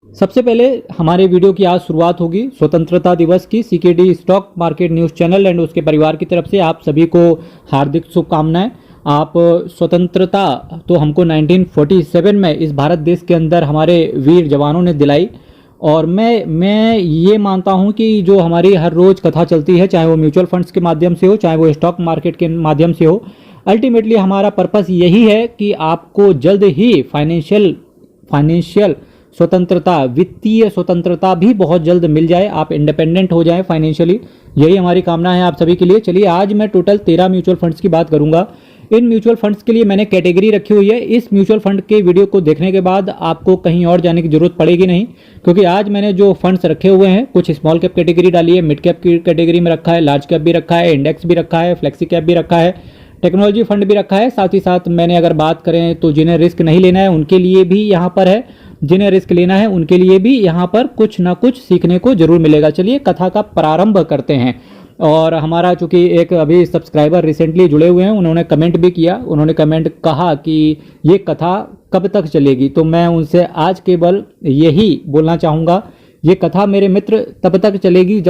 सबसे पहले हमारे वीडियो की आज शुरुआत होगी स्वतंत्रता दिवस की। CKD stock market news channel and उसके परिवार की तरफ से आप सभी को हार्दिक शुभकामनाएं। आप स्वतंत्रता तो हमको 1947 में इस भारत देश के अंदर हमारे वीर जवानों ने दिलाई, और मैं ये मानता हूँ कि जो हमारी हर रोज़ कथा चलती है, चाहे वो म्यूचुअल फंड्स के माध्यम से हो, चाहे वो स्टॉक मार्केट के माध्यम से हो, अल्टीमेटली हमारा पर्पस यही है कि आपको जल्द ही फाइनेंशियल स्वतंत्रता, वित्तीय स्वतंत्रता भी बहुत जल्द मिल जाए, आप इंडिपेंडेंट हो जाएं फाइनेंशियली। यही हमारी कामना है आप सभी के लिए। चलिए आज मैं टोटल 13 म्यूचुअल फंड्स की बात करूंगा। इन म्यूचुअल फंड्स के लिए मैंने कैटेगरी रखी हुई है। इस म्यूचुअल फंड के वीडियो को देखने के बाद आपको कहीं और जाने की जरूरत पड़ेगी नहीं, क्योंकि आज मैंने जो फंड्स रखे हुए हैं, कुछ स्मॉल कैप कैटेगरी डाली है, मिड कैप की कैटेगरी में रखा है, लार्ज कैप भी रखा है, इंडेक्स भी रखा है, फ्लेक्सी कैप भी रखा है, टेक्नोलॉजी फंड भी रखा है। साथ ही साथ मैंने अगर बात करें तो जिन्हें रिस्क नहीं लेना है उनके लिए भी यहाँ पर है, जिन्हें रिस्क लेना है उनके लिए भी यहाँ पर कुछ ना कुछ सीखने को जरूर मिलेगा। चलिए कथा का प्रारंभ करते हैं। और हमारा चूंकि एक अभी सब्सक्राइबर रिसेंटली जुड़े हुए हैं, उन्होंने कमेंट भी किया, उन्होंने कमेंट कहा कि ये कथा कब तक चलेगी, तो मैं उनसे आज केवल यही बोलना चाहूँगा, ये कथा मेरे मित्र तब तक चलेगी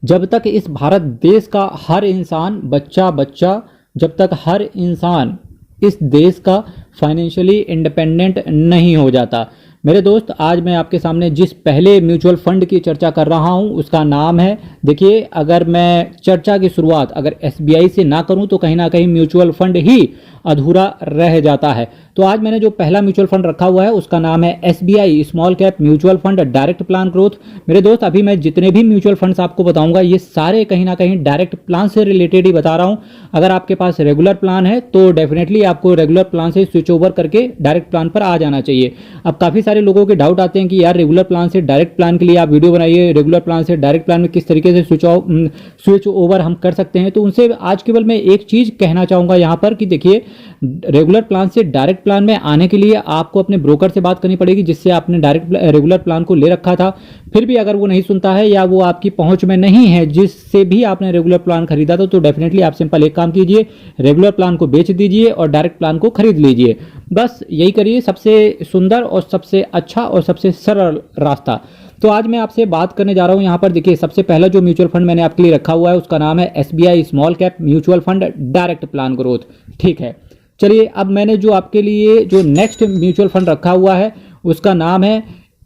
जब तक इस भारत देश का हर इंसान, बच्चा, जब तक हर इंसान इस देश का फाइनेंशियली इंडिपेंडेंट नहीं हो जाता। मेरे दोस्त, आज मैं आपके सामने जिस पहले म्यूचुअल फंड की चर्चा कर रहा हूं उसका नाम है, देखिए अगर मैं चर्चा की शुरुआत अगर एसबीआई से ना करूं तो कहीं ना कहीं म्यूचुअल फंड ही अधूरा रह जाता है। तो आज मैंने जो पहला म्यूचुअल फंड रखा हुआ है उसका नाम है SBI small cap mutual fund direct plan growth. मेरे दोस्त, अभी मैं जितने भी म्यूचुअल फंड्स आपको बताऊंगा ये सारे कहीं ना कहीं डायरेक्ट प्लान से रिलेटेड ही बता रहा हूं। अगर आपके पास रेगुलर प्लान है तो डेफिनेटली आपको रेगुलर प्लान से स्विच ओवर करके डायरेक्ट प्लान पर आ जाना चाहिए। अब काफी सारे लोगों के डाउट आते हैं कि यार रेगुलर प्लान से डायरेक्ट प्लान के लिए आप वीडियो बनाइए, रेगुलर प्लान से डायरेक्ट प्लान में किस तरीके से स्विच ओवर हम कर सकते हैं। तो उनसे आज केवल मैं एक चीज कहना चाहूंगा यहां पर कि देखिए, रेगुलर प्लान से डायरेक्ट प्लान में आने के लिए आपको अपने ब्रोकर से बात करनी पड़ेगी जिससे आपने रेगुलर प्लान को ले रखा था। फिर भी अगर वो नहीं सुनता है या वो आपकी पहुंच में नहीं है जिससे भी आपने रेगुलर प्लान खरीदा था, तो डेफिनेटली आप सिंपल एक काम कीजिए, रेगुलर प्लान को बेच दीजिए और डायरेक्ट प्लान को खरीद लीजिए। बस यही करिए, सबसे सुंदर और सबसे अच्छा और सबसे सरल रास्ता। तो आज मैं आपसे बात करने जा रहा हूं यहां पर। देखिए, सबसे पहला जो म्यूचुअल फंड मैंने आपके लिए रखा हुआ है उसका नाम है SBI small cap mutual fund direct plan growth. ठीक है, चलिए अब मैंने जो आपके लिए जो नेक्स्ट म्यूचुअल फंड रखा हुआ है उसका नाम है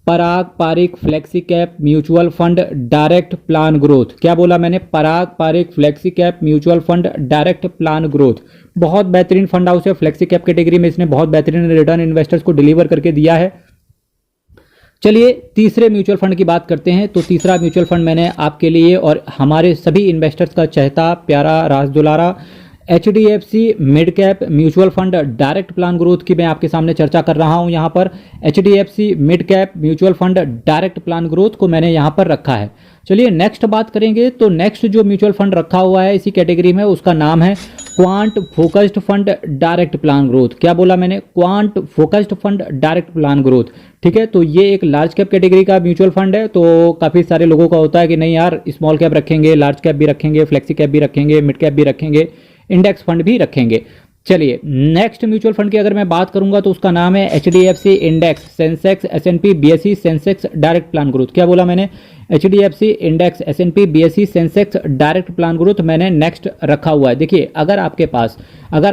Parag Parikh flexi cap mutual fund direct plan growth. क्या बोला मैंने? Parag Parikh flexi cap mutual fund direct plan growth. बहुत बेहतरीन फंड हाउस है, फ्लेक्सी कैप कैटेगरी में इसने बहुत बेहतरीन रिटर्न इन्वेस्टर्स को डिलीवर करके दिया है। चलिए तीसरे म्यूचुअल फंड की बात करते हैं। तो तीसरा म्यूचुअल फंड मैंने आपके लिए और हमारे सभी इन्वेस्टर्स का चहेता प्यारा राज दुलारा HDFC mid cap mutual fund direct plan growth की मैं आपके सामने चर्चा कर रहा हूं। यहां पर HDFC mid cap mutual fund direct plan growth को मैंने यहां पर रखा है। चलिए नेक्स्ट बात करेंगे। तो नेक्स्ट जो म्यूचुअल फंड रखा हुआ है इसी कैटेगरी में उसका नाम है quant focused fund direct plan growth. क्या बोला मैंने? Quant focused fund direct plan growth. ठीक है, तो ये एक लार्ज कैप कैटेगरी का म्यूचुअल फंड है। तो काफी सारे लोगों का होता है कि नहीं यार, स्मॉल कैप रखेंगे, लार्ज कैप भी रखेंगे, फ्लेक्सी कैप भी रखेंगे, मिड कैप भी रखेंगे, इंडेक्स फंड भी रखेंगे। चलिए नेक्स्ट म्यूचुअल फंड की अगर मैं बात करूंगा तो उसका नाम है HDFC index Sensex S&P BSE Sensex direct plan growth. क्या बोला मैंने? HDFC index S&P BSE Sensex direct plan growth मैंने नेक्स्ट रखा हुआ है। देखिए, अगर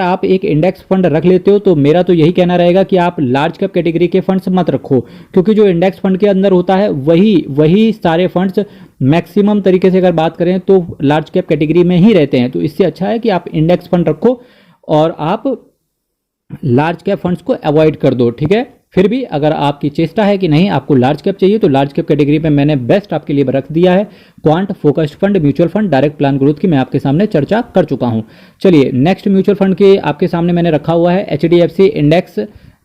आप एक इंडेक्स फंड रख लेते हो तो मेरा तो यही कहना रहेगा कि आप लार्ज कैप कैटेगरी के फंड्स मत रखो, क्योंकि जो इंडेक्स फंड के अंदर होता है वही सारे फंड्स मैक्सिमम तरीके से अगर बात करें तो लार्ज कैप कैटेगरी में ही रहते हैं। तो इससे अच्छा है कि आप इंडेक्स फंड रखो और आप लार्ज कैप फंड्स को अवॉइड कर दो। ठीक है, फिर भी अगर आपकी चेष्टा है कि नहीं आपको लार्ज कैप चाहिए तो लार्ज कैप कैटेगरी में मैंने बेस्ट आपके लिए रख दिया है quant focused fund mutual fund direct plan growth की मैं आपके सामने चर्चा कर चुका हूं। चलिए नेक्स्ट म्यूचुअल फंड के आपके सामने मैंने रखा हुआ है HDFC index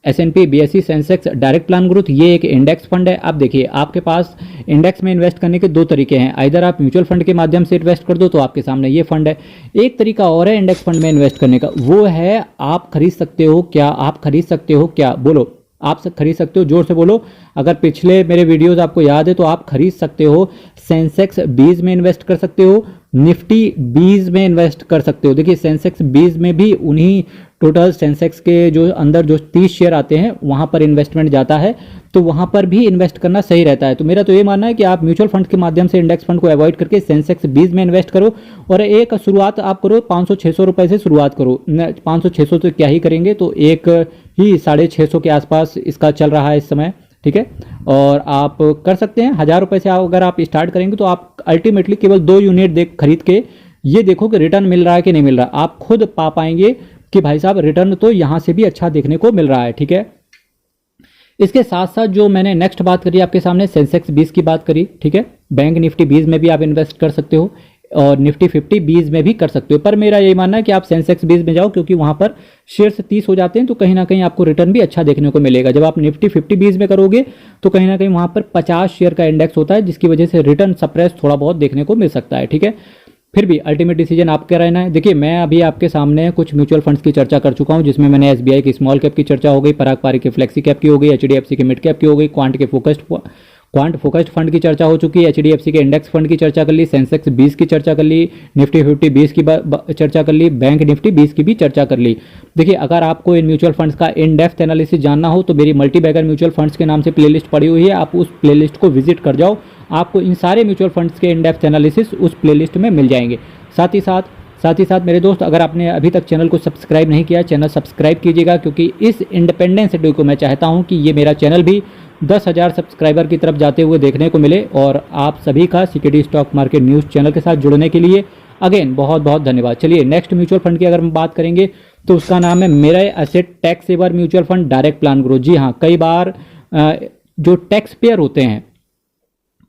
S&P BSE Sensex direct plan growth. ये एक इंडेक्स फंड है। अब देखिए, आपके पास इंडेक्स में इन्वेस्ट करने के दो तरीके हैं, इधर आप म्यूचुअल फंड के माध्यम से इन्वेस्ट कर दो तो आपके सामने ये फंड है। एक तरीका और है इंडेक्स फंड में इन्वेस्ट करने का, वो है आप खरीद सकते हो क्या? आप खरीद सकते हो क्या? बोलो, आप खरीद सकते हो, जोर से बोलो। अगर पिछले मेरे वीडियोस आपको याद है तो आप खरीद सकते हो, सेंसेक्स 20 में इन्वेस्ट कर सकते हो, निफ्टी 20 में इन्वेस्ट कर सकते हो। देखिए सेंसेक्स 20 में भी उन्हीं टोटल सेंसेक्स के जो अंदर जो 30 शेयर आते हैं वहां पर इन्वेस्टमेंट जाता है, तो वहां पर भी इन्वेस्ट करना सही रहता है। तो मेरा तो ये मानना है कि आप म्यूचुअल फंड के माध्यम से इंडेक्स फंड को अवॉइड करके सेंसेक्स 20 में इन्वेस्ट करो, और एक शुरुआत आप करो 500-600 रुपए से शुरुआत करो। 500-600 तो क्या ही करेंगे, तो एक ही 650 के आसपास इसका चल रहा है इस समय, ठीक है। और आप कर सकते हैं 1000 रुपए से अगर आप स्टार्ट करेंगे तो आप अल्टीमेटली केवल 2 यूनिट खरीद के ये देखो कि रिटर्न मिल रहा है कि नहीं मिल रहा, आप खुद पा पाएंगे कि भाई साहब रिटर्न तो यहां से भी अच्छा देखने को मिल रहा है, ठीक है। इसके साथ साथ जो मैंने नेक्स्ट बात करी आपके सामने, सेंसेक्स 20 की बात करी, ठीक है। बैंक निफ्टी 20 में भी आप इन्वेस्ट कर सकते हो और निफ्टी 50 20 में भी कर सकते हो, पर मेरा यही मानना है कि आप सेंसेक्स 20 में जाओ, क्योंकि वहां पर शेयर्स 30 हो जाते हैं, तो कहीं ना कहीं आपको रिटर्न भी अच्छा देखने को मिलेगा। जब आप निफ्टी 50 20 में करोगे तो कहीं ना कहीं वहां पर 50 शेयर का इंडेक्स होता है, जिसकी वजह से रिटर्न सप्रेस थोड़ा बहुत देखने को मिल सकता है, ठीक है। फिर भी अल्टीमेट डिसीजन आपका रहना है। देखिए मैं अभी आपके सामने कुछ म्यूचुअल फंड्स की चर्चा कर चुका हूं, जिसमें मैंने एसबीआई की स्मॉल कैप की चर्चा हो गई, पराग पारी की फ्लेक्सी कैप की हो गई, एचडीएफसी की मिड कैप की हो गई, क्वांट फोकस्ड फंड की चर्चा हो चुकी है, एचडीएफसी के इंडेक्स फंड की चर्चा कर ली, सेंसेक्स 20 की चर्चा कर ली, निफ्टी 50 20 की चर्चा कर ली, बैंक निफ्टी 20 की भी चर्चा कर ली। देखिए अगर आपको इन म्यूचुअल फंड्स का इन डेप्थ एनालिसिस जानना हो तो मेरी मल्टी बैगर म्यूचुअल फंड्स के नाम से प्लेलिस्ट पड़ी हुई है, आप उस प्लेलिस्ट को विजिट कर जाओ, आपको इन सारे म्यूचुअल फंड्स के इन डेप्थ एनालिसिस उस प्लेलिस्ट में मिल जाएंगे। साथ ही साथ मेरे दोस्त, अगर आपने अभी तक चैनल को सब्सक्राइब नहीं किया, चैनल सब्सक्राइब कीजिएगा, क्योंकि इस इंडिपेंडेंस डे को मैं चाहता हूं कि ये मेरा चैनल भी 10,000 सब्सक्राइबर की तरफ जाते हुए देखने को मिले। और आप सभी का security stock market news channel के साथ जुड़ने के लिए अगेन बहुत बहुत धन्यवाद। चलिए नेक्स्ट म्यूचुअल फंड की अगर हम बात करेंगे तो उसका नाम है Mirae asset tax saver mutual fund direct plan growth. जी हाँ, कई बार जो टैक्स पेयर होते हैं,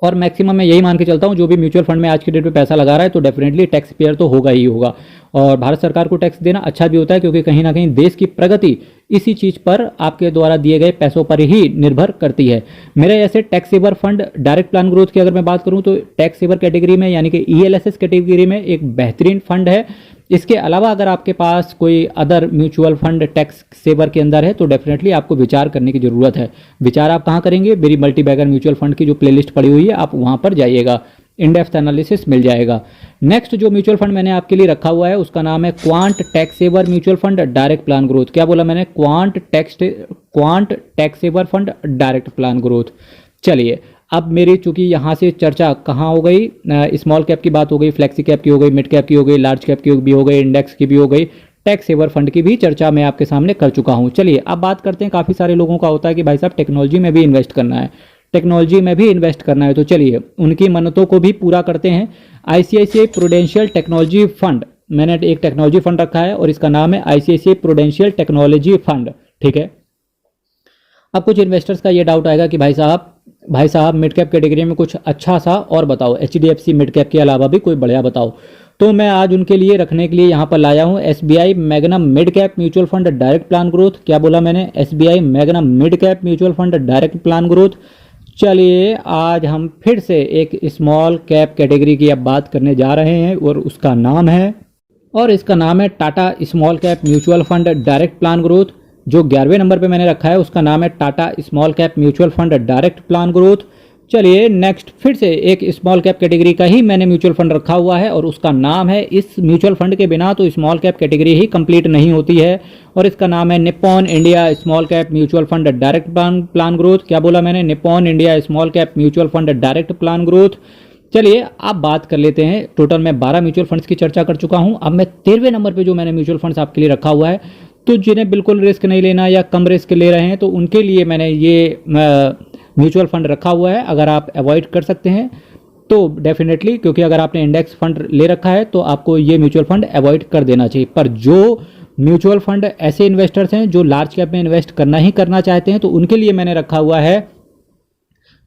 और मैक्सिमम मैं यही मान के चलता हूं जो भी म्यूचुअल फंड में आज की डेट पे पैसा लगा रहा है तो डेफिनेटली टैक्स पेयर तो होगा ही होगा, और भारत सरकार को टैक्स देना अच्छा भी होता है, क्योंकि कहीं ना कहीं देश की प्रगति इसी चीज पर आपके द्वारा दिए गए पैसों पर ही निर्भर करती है। मेरे ऐसे tax saver fund direct plan growth की अगर मैं बात करूं तो टैक्स सेवर कैटेगरी में यानी कि ईएलएसएस कैटेगरी में एक बेहतरीन फंड है। इसके अलावा अगर आपके पास कोई other mutual fund tax saver के अंदर है तो डेफिनेटली आपको विचार करने की जरूरत है। विचार आप कहां करेंगे? मेरी मल्टी बैगर म्यूचुअल फंड की जो प्लेलिस्ट पड़ी हुई है आप वहां पर जाइएगा, इन डेप्थ एनालिसिस मिल जाएगा। नेक्स्ट जो म्यूचुअल फंड मैंने आपके लिए रखा हुआ है उसका नाम है Quant tax saver mutual fund direct plan growth. क्या बोला मैंने? Quant tax saver fund direct plan growth. चलिए अब मेरी चूंकि यहाँ से चर्चा कहाँ हो गई, स्मॉल कैप की बात हो गई, फ्लेक्सी कैप की हो गई, मिड कैप की हो गई, लार्ज कैप की भी हो गई, इंडेक्स की भी हो गई, टैक्स सेवर फंड की भी चर्चा मैं आपके सामने कर चुका हूँ। चलिए अब बात करते हैं, काफ़ी सारे लोगों का होता है कि भाई साहब टेक्नोलॉजी में भी इन्वेस्ट करना है, टेक्नोलॉजी में भी इन्वेस्ट करना है, तो चलिए उनकी मन्नतों को भी पूरा करते हैं। आईसीआईसीआई प्रूडेंशियल टेक्नोलॉजी फंड, मैंने एक टेक्नोलॉजी फंड रखा है और इसका नाम है आईसीआईसीआई प्रूडेंशियल टेक्नोलॉजी फंड, ठीक है। अब कुछ इन्वेस्टर्स का ये डाउट आएगा कि भाई साहब मिड कैप कैटेगरी में कुछ अच्छा सा और बताओ, एचडीएफसी मिड कैप के अलावा भी कोई बढ़िया बताओ। तो मैं आज उनके लिए रखने के लिए यहाँ पर लाया हूँ SBI magnum mid cap mutual fund direct plan growth. क्या बोला मैंने? SBI magnum mid cap mutual fund direct plan growth. चलिए आज हम फिर से एक स्मॉल कैप कैटेगरी की अब बात करने जा रहे हैं और इसका नाम है Tata small cap mutual fund direct plan growth. जो 11वें नंबर पे मैंने रखा है उसका नाम है Tata small cap mutual fund direct plan growth. चलिए नेक्स्ट फिर से एक स्मॉल कैप कैटेगरी का ही मैंने म्यूचुअल फंड रखा हुआ है और उसका नाम है, इस म्यूचुअल फंड के बिना तो स्मॉल कैप कैटेगरी ही कंप्लीट नहीं होती है, और इसका नाम है Nippon India small cap mutual fund direct plan growth. क्या बोला मैंने? Nippon India small cap mutual fund direct plan growth. चलिए आप बात कर लेते हैं, टोटल मैं 12 म्यूचुअल फंड्स की चर्चा कर चुका हूं। अब मैं 13वें नंबर पे जो मैंने म्यूचुअल फंड्स आपके लिए रखा हुआ है, तो जिन्हें बिल्कुल रिस्क नहीं लेना या कम रिस्क ले रहे हैं तो उनके लिए मैंने ये म्यूचुअल फंड रखा हुआ है। अगर आप अवॉइड कर सकते हैं तो डेफिनेटली, क्योंकि अगर आपने इंडेक्स फंड ले रखा है तो आपको ये म्यूचुअल फंड अवॉइड कर देना चाहिए। पर जो म्यूचुअल फंड ऐसे इन्वेस्टर्स हैं जो लार्ज कैप में इन्वेस्ट करना चाहते हैं तो उनके लिए मैंने रखा हुआ है,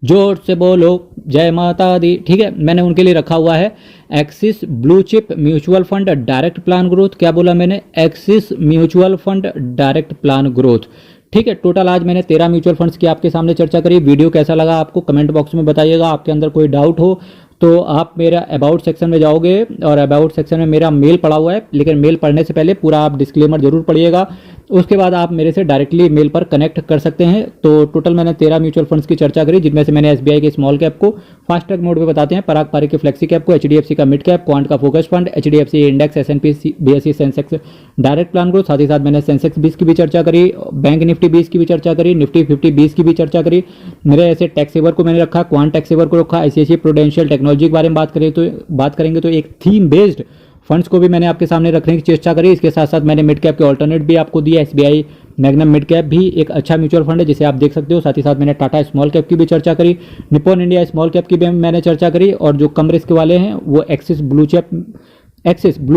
जोर से बोलो जय माता दी, ठीक है, मैंने उनके लिए रखा हुआ है axis blue chip mutual fund direct plan growth. क्या बोला मैंने? Axis mutual fund direct plan growth, ठीक है। टोटल आज मैंने 13 म्यूचुअल फंड्स की आपके सामने चर्चा करी। वीडियो कैसा लगा आपको कमेंट बॉक्स में बताइएगा। आपके अंदर कोई डाउट हो तो आप मेरा अबाउट सेक्शन में जाओगे और अबाउट सेक्शन में मेरा मेल पड़ा हुआ है, लेकिन मेल पढ़ने से पहले पूरा आप डिस्क्लेमर जरूर पढ़िएगा, उसके बाद आप मेरे से डायरेक्टली मेल पर कनेक्ट कर सकते हैं। तो टोटल मैंने 13 म्यूचुअल फंड्स की चर्चा करी, जिनमें से मैंने एसबीआई के स्मॉल कैप को फास्ट ट्रैक मोड में बताते हैं, पराग पारिक के फ्लेक्सी कैप को, एचडीएफसी का मिड कैप, क्वांट का focus fund, HDFC index, S&P BSE Sensex direct plan को, साथ ही साथ मैंने सेंसेक्स 20 की भी चर्चा करी, बैंक निफ्टी 20 की भी चर्चा करी, निफ्टी 50 20 की भी चर्चा करी। मेरे ऐसे टैक्स सेवर को मैंने रखा, क्वांट टैक्स सेवर को रखा, आईसीआईसीआई प्रूडेंशियल टेक्नोलॉजी के बारे में बात करेंगे तो एक थीम बेस्ड फंड्स को भी मैंने आपके सामने रखने की चेष्टा करी। इसके साथ साथ मैंने मिड कैप के ऑल्टरनेट भी आपको दिया। एसबीआई मैग्नम मिड कैप भी एक अच्छा म्यूचुअल फंड है जिसे आप देख सकते हो। साथ ही साथ मैंने टाटा स्मॉल कैप की भी चर्चा करी, निप्पॉन इंडिया स्मॉल कैप की भी मैंने चर्चा करी, और जो कम रिस्क वाले हैं वो axis blue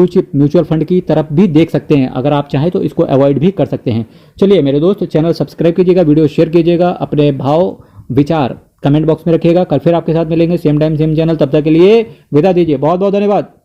chip mutual fund की तरफ भी देख सकते हैं। अगर आप चाहें तो इसको अवॉइड भी कर सकते हैं। चलिए मेरे दोस्त, चैनल सब्सक्राइब कीजिएगा, वीडियो शेयर कीजिएगा, अपने भाव विचार कमेंट बॉक्स में रखिएगा। कल फिर आपके साथ मिलेंगे सेम टाइम सेम चैनल। तब तक के लिए विदा दीजिए। बहुत बहुत धन्यवाद।